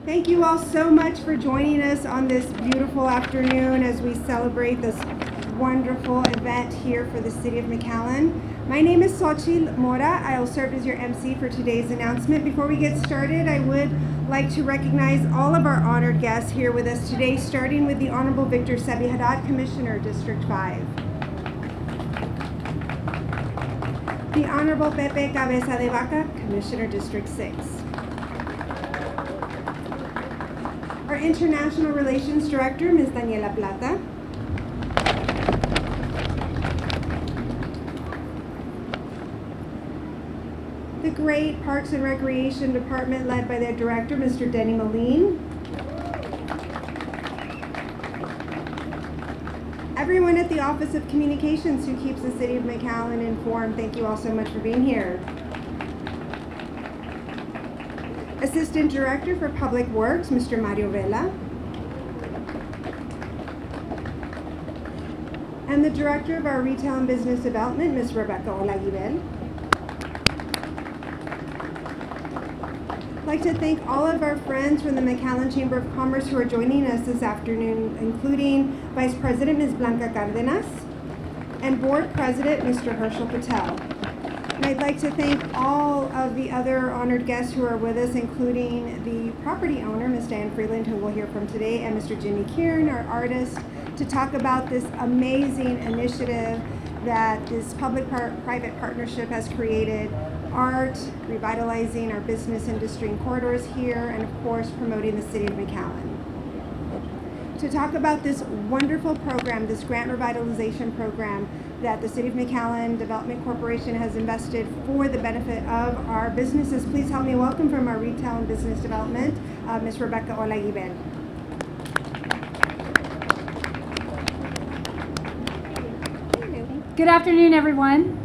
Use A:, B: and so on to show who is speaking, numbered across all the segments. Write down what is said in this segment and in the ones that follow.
A: Thank you all so much for joining us on this beautiful afternoon as we celebrate this wonderful event here for the City of McAllen. My name is Xochitl Mora. I will serve as your MC for today's announcement. Before we get started, I would like to recognize all of our honored guests here with us today, starting with the Honorable Victor Sabi-Haddad, Commissioner, District 5. The Honorable Pepe Cabeza de Vaca, Commissioner, District 6. Our International Relations Director, Ms. Daniela Plata. The great Parks and Recreation Department led by their Director, Mr. Denny Moline. Everyone at the Office of Communications who keeps the City of McAllen informed, thank you all so much for being here. Assistant Director for Public Works, Mr. Mario Vela. And the Director of our Retail and Business Development, Ms. Rebecca Olaguibel. I'd like to thank all of our friends from the McAllen Chamber of Commerce who are joining us this afternoon, including Vice President Ms. Blanca Cardenas and Board President Mr. Herschel Patel. And I'd like to thank all of the other honored guests who are with us, including the property owner, Ms. Diane Freeland, who we'll hear from today, and Mr. Jimmy Keirn, our artist, to talk about this amazing initiative that this public-private partnership has created. Art, revitalizing our business industry and corridors here, and of course, promoting the City of McAllen. To talk about this wonderful program, this grant revitalization program that the City of McAllen Development Corporation has invested for the benefit of our businesses, please help me welcome from our Retail and Business Development, Ms. Rebecca Olaguibel.
B: Good afternoon, everyone.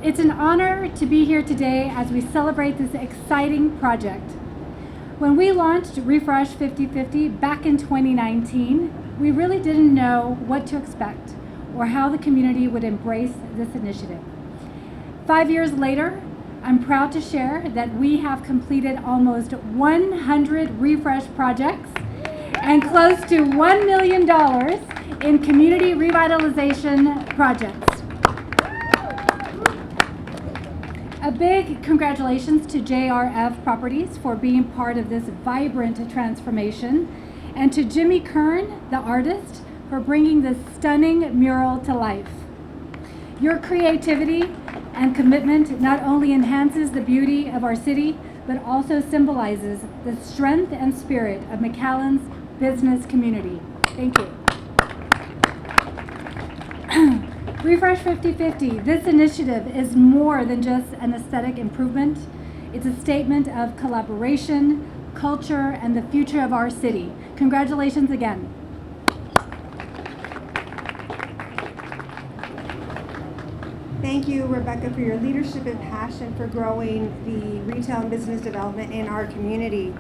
B: It's an honor to be here today as we celebrate this exciting project. When we launched Refresh 50/50 back in 2019, we really didn't know what to expect or how the community would embrace this initiative. 5 years later, I'm proud to share that we have completed almost 100 refresh projects and close to $1 million in community revitalization projects. A big congratulations to JRF Properties for being part of this vibrant transformation, and to Jimmy Keirn, the artist, for bringing this stunning mural to life. Your creativity and commitment not only enhances the beauty of our city, but also symbolizes the strength and spirit of McAllen's business community. Thank you. Refresh 50/50, this initiative is more than just an aesthetic improvement. It's a statement of collaboration, culture, and the future of our city. Congratulations again.
A: Thank you, Rebecca, for your leadership and passion for growing the retail and business development in our community.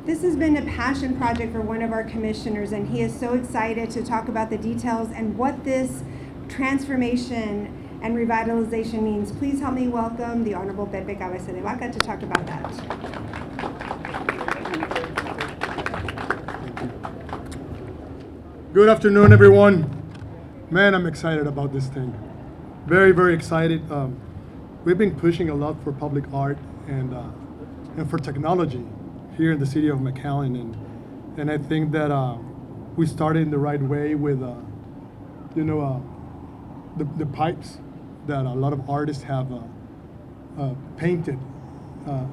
A: This has been a passion project for one of our commissioners, and he is so excited to talk about the details and what this transformation and revitalization means. Please help me welcome the Honorable Pepe Cabeza de Vaca to talk about that.
C: Good afternoon, everyone. Man, I'm excited about this thing. Very, very excited. We've been pushing a lot for public art and for technology here in the City of McAllen, and I think that we started in the right way with the pipes that a lot of artists have painted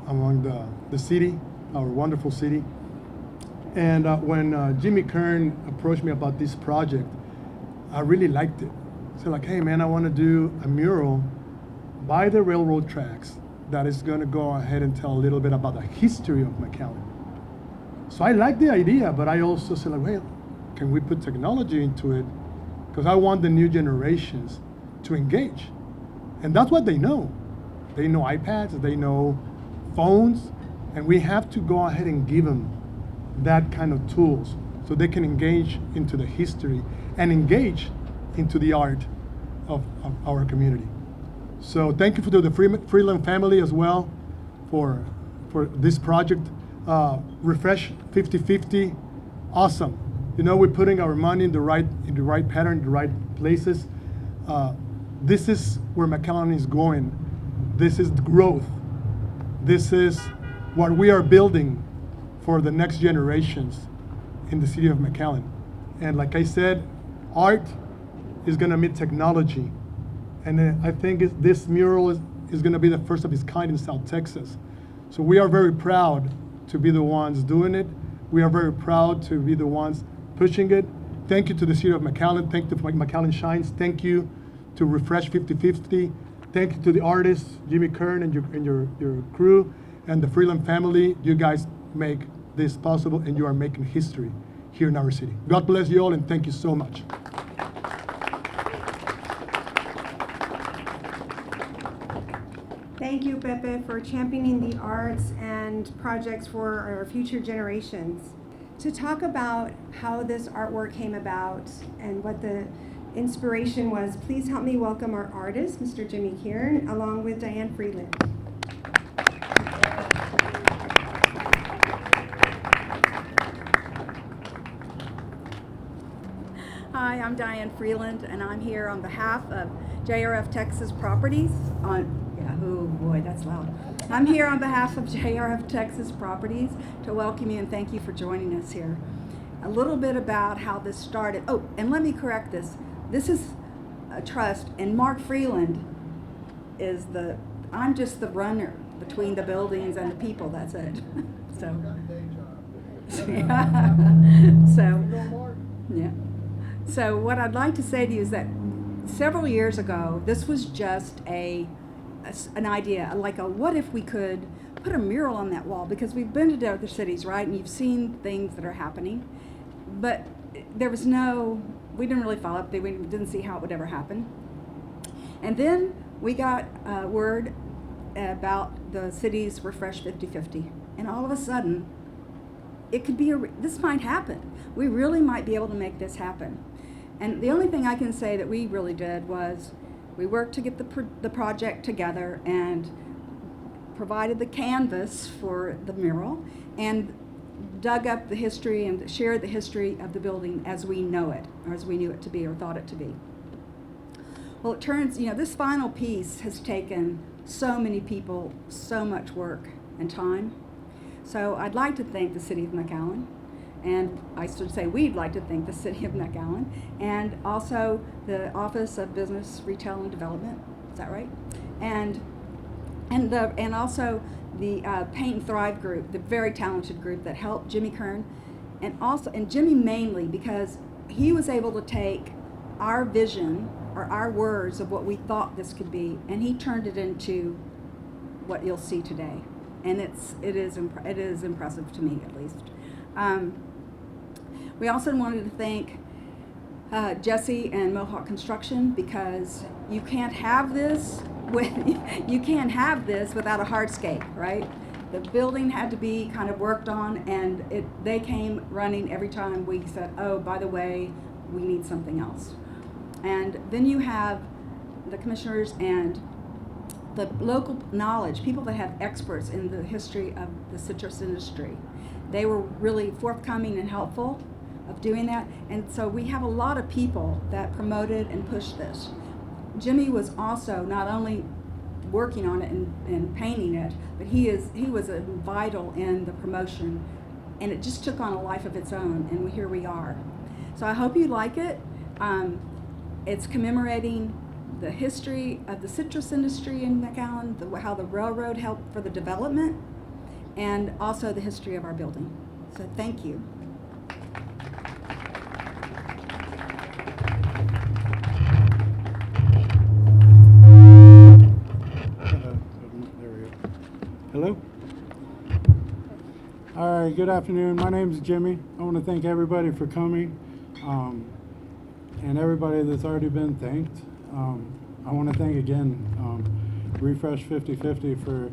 C: among the city, our wonderful city. And when Jimmy Keirn approached me about this project, I really liked it. So like, hey man, I want to do a mural by the railroad tracks that is going to go ahead and tell a little bit about the history of McAllen. So I like the idea, but I also said, like, well, can we put technology into it? Because I want the new generations to engage. And that's what they know. They know iPads, they know phones, and we have to go ahead and give them that kind of tools so they can engage into the history and engage into the art of our community. So thank you to the Freeland family as well for this project. Refresh 50/50, awesome. You know, we're putting our money in the right pattern, the right places. This is where McAllen is going. This is growth. This is what we are building for the next generations in the city of McAllen. And like I said, art is gonna meet technology. And I think this mural is gonna be the first of its kind in South Texas. So we are very proud to be the ones doing it. We are very proud to be the ones pushing it. Thank you to the city of McAllen. Thank you to McAllen Shines. Thank you to Refresh 50/50. Thank you to the artists, Jimmy Keirn and your crew, and the Freeland family. You guys make this possible, and you are making history here in our city. God bless you all, and thank you so much.
A: Thank you, Pepe, for championing the arts and projects for our future generations. To talk about how this artwork came about and what the inspiration was, please help me welcome our artist, Mr. Jimmy Keirn, along with Diane Freeland.
D: Hi, I'm Diane Freeland, and I'm here on behalf of JRF Texas Properties. Oh boy, that's loud. I'm here on behalf of JRF Texas Properties to welcome you and thank you for joining us here. A little bit about how this started. Oh, and let me correct this. This is a trust, and Mark Freeland is I'm just the runner between the buildings and the people, that's it. So what I'd like to say to you is that several years ago, this was just an idea, like what if we could put a mural on that wall? Because we've been to other cities, right? And you've seen things that are happening, but we didn't really follow up. We didn't see how it would ever happen. And then we got word about the city's Refresh 50/50. And all of a sudden, it could be this might happen. We really might be able to make this happen. And the only thing I can say that we really did was we worked to get the project together and provided the canvas for the mural and dug up the history and shared the history of the building as we know it, or as we knew it to be or thought it to be. Well, it turns, this final piece has taken so many people, so much work and time. So I'd like to thank the City of McAllen, and I should say we'd like to thank the City of McAllen, and also the Office of Business, Retail, and Development. Is that right? And also the Paint and Thrive group, the very talented group that helped Jimmy Keirn, and Jimmy mainly because he was able to take our vision or our words of what we thought this could be, and he turned it into what you'll see today. And it is impressive to me, at least. We also wanted to thank Jesse and Mohawk Construction, because you can't have this without a hardscape, right? The building had to be kind of worked on, and they came running every time we said, oh, by the way, we need something else. And then you have the commissioners and the local knowledge, people that have experts in the history of the citrus industry. They were really forthcoming and helpful of doing that. And so we have a lot of people that promoted and pushed this. Jimmy was also not only working on it and painting it, but he was vital in the promotion, and it just took on a life of its own, and here we are. So I hope you like it. It's commemorating the history of the citrus industry in McAllen, how the railroad helped for the development, and also the history of our building. So thank you.
E: There we go. Hello? All right, good afternoon. My name is Jimmy. I want to thank everybody for coming, and everybody that's already been thanked. I want to thank again Refresh 50/50 for,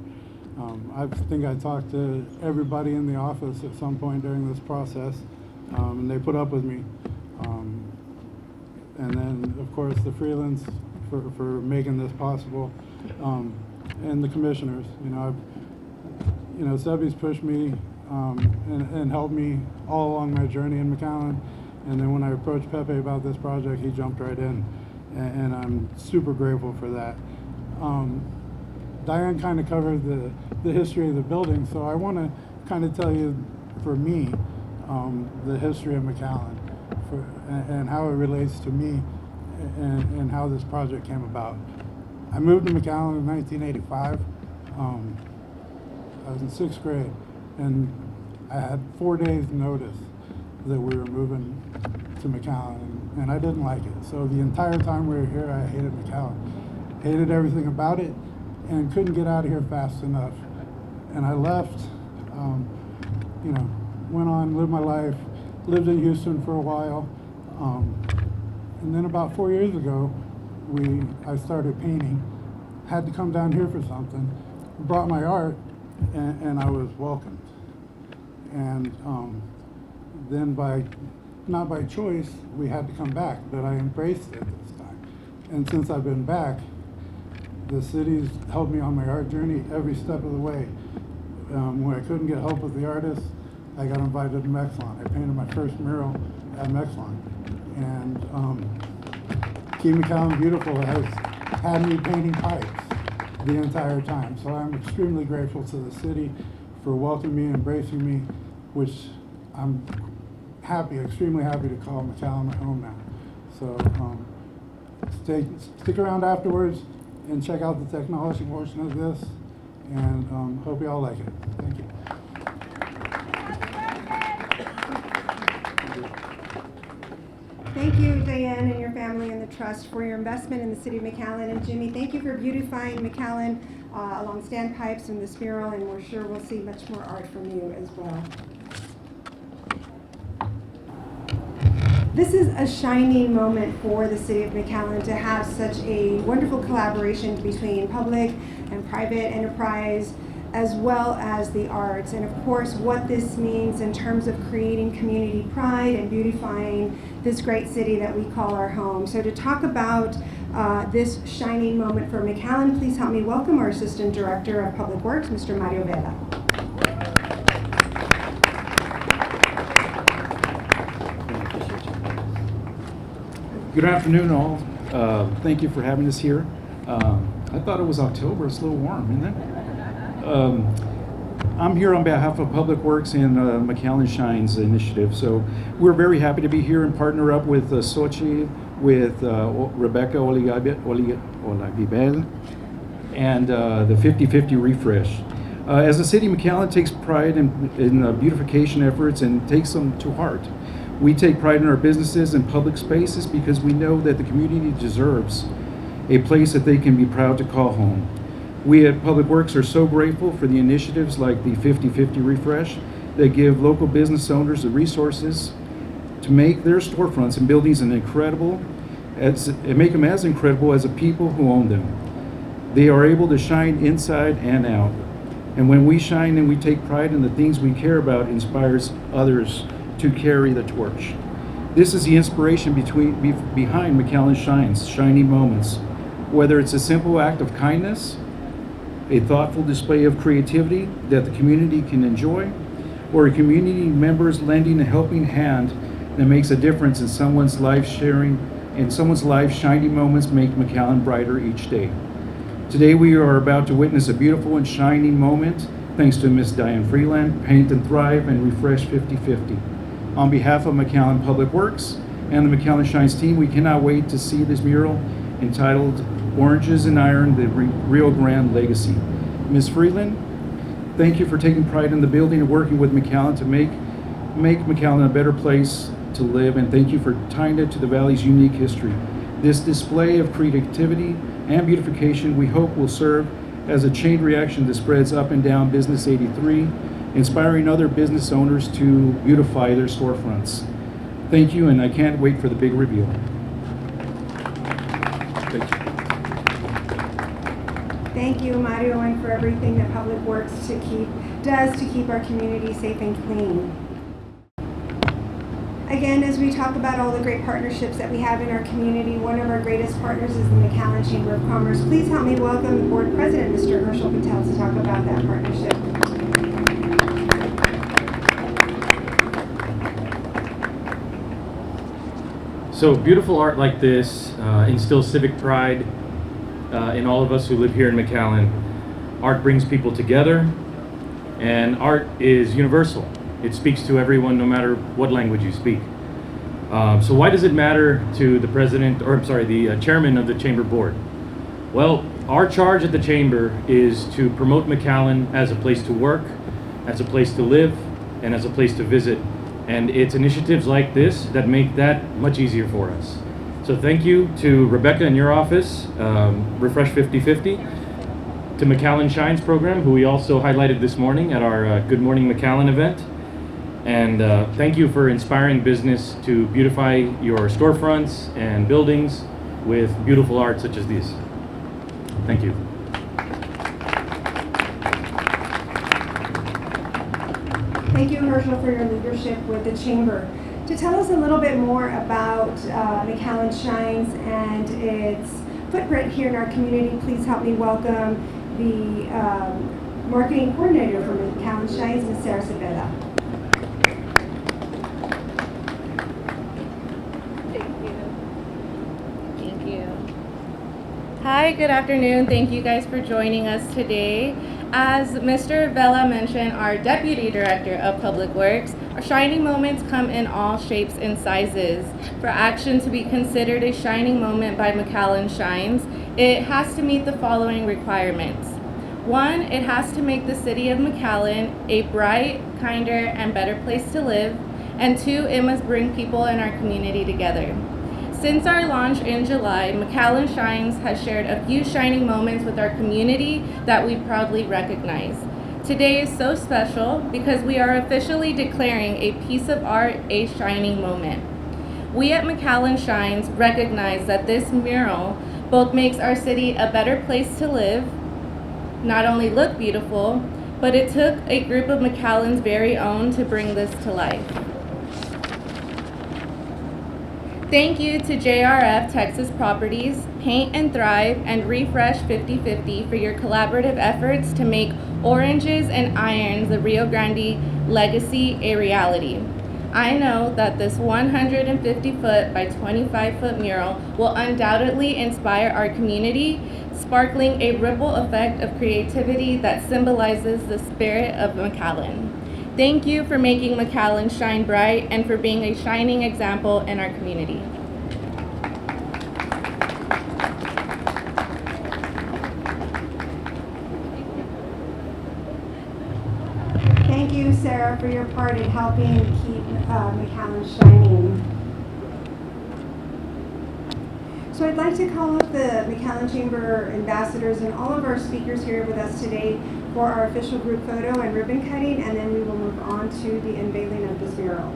E: I think I talked to everybody in the office at some point during this process, and they put up with me. And then, of course, the Freelands for making this possible, and the commissioners. Subby's pushed me and helped me all along my journey in McAllen. And then when I approached Pepe about this project, he jumped right in, and I'm super grateful for that. Diane kind of covered the history of the building, so I want to kind of tell you, for me, the history of McAllen and how it relates to me and how this project came about. I moved to McAllen in 1985. I was in 6th grade, and I had 4 days notice that we were moving to McAllen, and I didn't like it. So the entire time we were here, I hated McAllen, hated everything about it, and couldn't get out of here fast enough. And I left, went on, lived my life, lived in Houston for a while, and then about 4 years ago, I started painting, had to come down here for something, brought my art, and I was welcomed. And then not by choice, we had to come back, but I embraced it this time. And since I've been back, the city's helped me on my art journey every step of the way. When I couldn't get help with the artist, I got invited to McAllen. I painted my first mural at McAllen. And Keep McAllen Beautiful has had me painting pipes the entire time. So I'm extremely grateful to the city for welcoming me, embracing me, which I'm extremely happy to call McAllen my home now. So stick around afterwards and check out the technology portion of this, and hope you all like it. Thank you.
A: Thank you, Diane, and your family and the trust for your investment in the city of McAllen. And Jimmy, thank you for beautifying McAllen along standpipes and this mural, and we're sure we'll see much more art from you as well. This is a shining moment for the city of McAllen to have such a wonderful collaboration between public and private enterprise, as well as the arts, and of course what this means in terms of creating community pride and beautifying this great city that we call our home. So to talk about this shining moment for McAllen, please help me welcome our Assistant Director of Public Works, Mr. Mario Vela.
F: Good afternoon, all. Thank you for having us here. I thought it was October. It's a little warm, isn't it? I'm here on behalf of Public Works and McAllen Shines initiative. So we're very happy to be here and partner up with Sochi, with Rebecca Olivibel, and the 50-50 refresh. As the city, McAllen takes pride in beautification efforts and takes them to heart. We take pride in our businesses and public spaces because we know that the community deserves a place that they can be proud to call home. We at Public Works are so grateful for the initiatives like the 50-50 refresh that give local business owners the resources to make their storefronts and buildings make them as incredible as the people who own them. They are able to shine inside and out. And when we shine and we take pride in the things we care about, inspires others to carry the torch. This is the inspiration behind McAllen Shines, shining moments. Whether it's a simple act of kindness, a thoughtful display of creativity that the community can enjoy, or a community members lending a helping hand that makes a difference in someone's life, shining moments make McAllen brighter each day. Today we are about to witness a beautiful and shining moment thanks to Ms. Diane Freeland, Paint and Thrive, and Refresh 50-50. On behalf of McAllen Public Works and the McAllen Shines team, we cannot wait to see this mural entitled Oranges and Iron, the Rio Grande Legacy. Ms. Freeland, thank you for taking pride in the building and working with McAllen to make McAllen a better place to live, and thank you for tying it to the Valley's unique history. This display of creativity and beautification we hope will serve as a chain reaction that spreads up and down Business 83, inspiring other business owners to beautify their storefronts. Thank you, and I can't wait for the big reveal. Thank you.
A: Thank you, Mario, and for everything that Public Works does to keep our community safe and clean. Again, as we talk about all the great partnerships that we have in our community, one of our greatest partners is the McAllen Chamber of Commerce. Please help me welcome the board president, Mr. Herschel Patel, to talk about that partnership.
G: So beautiful art like this instills civic pride in all of us who live here in McAllen. Art brings people together, and art is universal. It speaks to everyone no matter what language you speak. So why does it matter to the president, or I'm sorry, the chairman of the chamber board? Well, our charge at the chamber is to promote McAllen as a place to work, as a place to live, and as a place to visit. And it's initiatives like this that make that much easier for us. So thank you to Rebecca in your office, Refresh 5050, to McAllen Shines program, who we also highlighted this morning at our Good Morning McAllen event. And thank you for inspiring business to beautify your storefronts and buildings with beautiful art such as these. Thank you.
A: Thank you, Herschel, for your leadership with the chamber. To tell us a little bit more about McAllen Shines and its footprint here in our community, please help me welcome the marketing coordinator for McAllen Shines, Ms. Sarah Cepeda.
H: Thank you. Hi, good afternoon. Thank you guys for joining us today. As Mr. Vela mentioned, our Deputy Director of Public Works, our shining moments come in all shapes and sizes. For action to be considered a shining moment by McAllen Shines, it has to meet the following requirements. 1, it has to make the city of McAllen a bright, kinder, and better place to live. And 2, it must bring people in our community together. Since our launch in July, McAllen Shines has shared a few shining moments with our community that we proudly recognize. Today is so special because we are officially declaring a piece of art a shining moment. We at McAllen Shines recognize that this mural both makes our city a better place to live, not only look beautiful, but it took a group of McAllen's very own to bring this to life. Thank you to JRF Texas Properties, Paint and Thrive, and Refresh 5050 for your collaborative efforts to make Oranges and Irons, the Rio Grande Legacy, a reality. I know that this 150-foot by 25-foot mural will undoubtedly inspire our community, sparkling a ripple effect of creativity that symbolizes the spirit of McAllen. Thank you for making McAllen shine bright and for being a shining example in our community.
A: Thank you, Sarah, for your part in helping keep McAllen shining. So I'd like to call up the McAllen Chamber ambassadors and all of our speakers here with us today for our official group photo and ribbon cutting, and then we will move on to the unveiling of this mural.